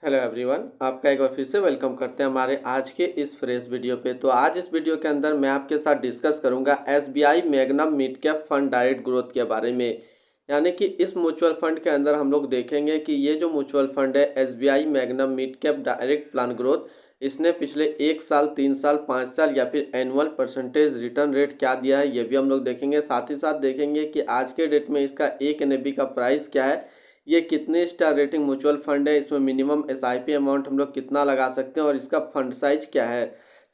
Hello everyone, आपका एक बार फिर से वेलकम करते हैं हमारे आज के इस फ्रेश वीडियो पे। तो आज इस वीडियो के अंदर मैं आपके साथ डिस्कस करूंगा SBI magnum mid cap fund direct growth के बारे में। यानी कि इस म्यूचुअल फंड के अंदर हम लोग देखेंगे कि ये जो म्यूचुअल फंड है SBI magnum mid cap direct plan growth, इसने पिछले 1 साल, 3 साल, 5 साल या फिर एनुअल परसेंटेज रिटर्न रेट क्या दिया है, ये भी हम लोग देखेंगे। साथ ही साथ देखेंगे कि आज के डेट में इसका एक एनएबी का प्राइस क्या है, ये कितने स्टार रेटिंग म्यूचुअल फंड है, इसमें मिनिमम एसआईपी अमाउंट हम लोग कितना लगा सकते हैं और इसका फंड साइज क्या है।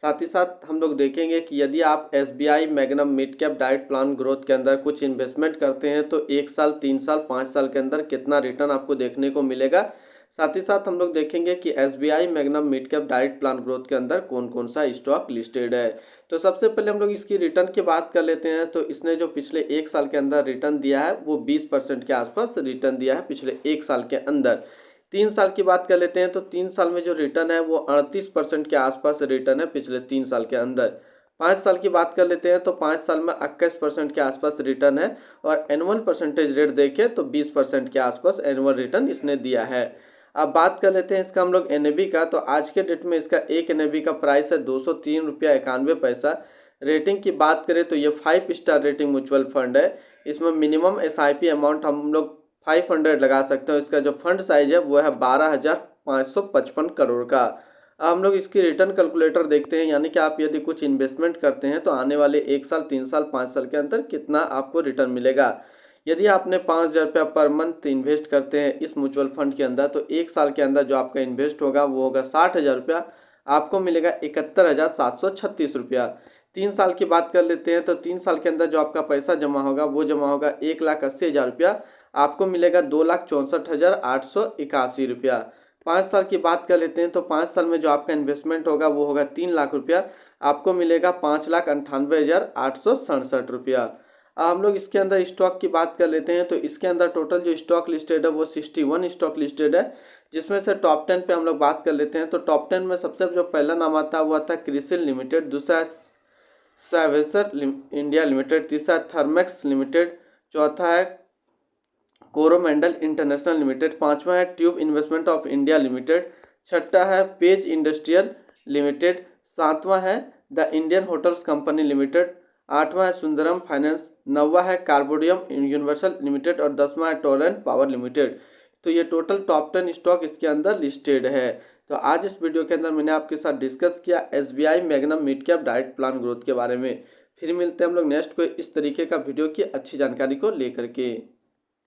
साथ ही साथ हम लोग देखेंगे कि यदि आप SBI magnum mid cap diet plan growth के अंदर कुछ इन्वेस्टमेंट करते हैं तो 1 साल, 3 साल, 5 साल के अंदर कितना रिटर्न आपको देखने को मिलेगा। साथ ही साथ हम लोग देखेंगे कि SBI magnum mid cap diet plan growth के अंदर कौन कौन सा स्टॉक लिस्टेड है। तो सबसे पहले हम लोग इसकी रिटर्न की बात कर लेते हैं। तो इसने जो पिछले 1 साल के अंदर रिटर्न दिया है वो 20% के आसपास रिटर्न दिया है पिछले 1 साल के अंदर। 3 साल की बात कर लेते हैं तो 3 साल में जो रिटर्न है वो 38% के आसपास रिटर्न है पिछले 3 साल के अंदर। 5 साल की बात कर लेते हैं तो 5 साल में 21% के आसपास रिटर्न है और एनुअल परसेंटेज रेट देखें तो 20% के आसपास एनुअल रिटर्न इसने दिया है। अब बात कर लेते हैं इसका हम लोग एनएबी का। तो आज के डेट में इसका एक एनएबी का प्राइस है 203 रुपया 91 पैसा। रेटिंग की बात करें तो ये 5 स्टार रेटिंग म्यूचुअल फंड है। इसमें मिनिमम एसआईपी अमाउंट हम लोग 500 लगा सकते हैं। इसका जो फंड साइज है वो है 12,555 करोड़ का। अब हम लोग इसकी रिटर्न कैलकुलेटर देखते हैं, यानी कि आप यदि कुछ इन्वेस्टमेंट करते हैं तो आने वाले 1 साल, 3 साल, 5 साल के अंदर कितना आपको रिटर्न मिलेगा। यदि आपने 5,000 रुपया पर मंथ इन्वेस्ट करते हैं इस म्यूचुअल फंड के अंदर तो 1 साल के अंदर जो आपका इन्वेस्ट होगा वो होगा 60,000 रुपया, आपको मिलेगा 71,736 रुपया। 3 साल की बात कर लेते हैं तो 3 साल के अंदर जो आपका पैसा जमा होगा वो जमा होगा 1,80,000 रुपया, आपको मिलेगा 2,64,881 रुपया। 5 साल की बात कर लेते हैं तो 5 साल में जो आपका इन्वेस्टमेंट होगा वो होगा 3 लाख रुपया, आपको मिलेगा 5,98,867 रुपया। अब हम लोग इसके अंदर स्टॉक की बात कर लेते हैं। तो इसके अंदर टोटल जो स्टॉक लिस्टेड है वो 61 स्टॉक लिस्टेड है, जिसमें से टॉप 10 पे हम लोग बात कर लेते हैं। तो टॉप 10 में सबसे जो पहला नाम आता है वो आता है क्रिसिल लिमिटेड, दूसरा है सावेसर इंडिया लिमिटेड, तीसरा थर्मेक्स लिमिटेड, चौथा है कोरोमंडल इंटरनेशनल लिमिटेड, पांचवा है tube investment of India limited, छठा है पेज इंडस्ट्रियल लिमिटेड, सातवां है the Indian hotels company limited, आठवां है सुंदरम फाइनेंस, नौवा है कार्बोडियम यूनिवर्सल लिमिटेड और 10वां है टोरेंट पावर लिमिटेड। तो ये टोटल टॉप 10 स्टॉक इसके अंदर लिस्टेड है। तो आज इस वीडियो के अंदर मैंने आपके साथ डिस्कस किया SBI magnum mid cap diet plan growth के बारे में। फिर मिलते हैं हम लोग नेक्स्ट कोई इस तरीके का वीडियो की अच्छी जानकारी को लेकर के।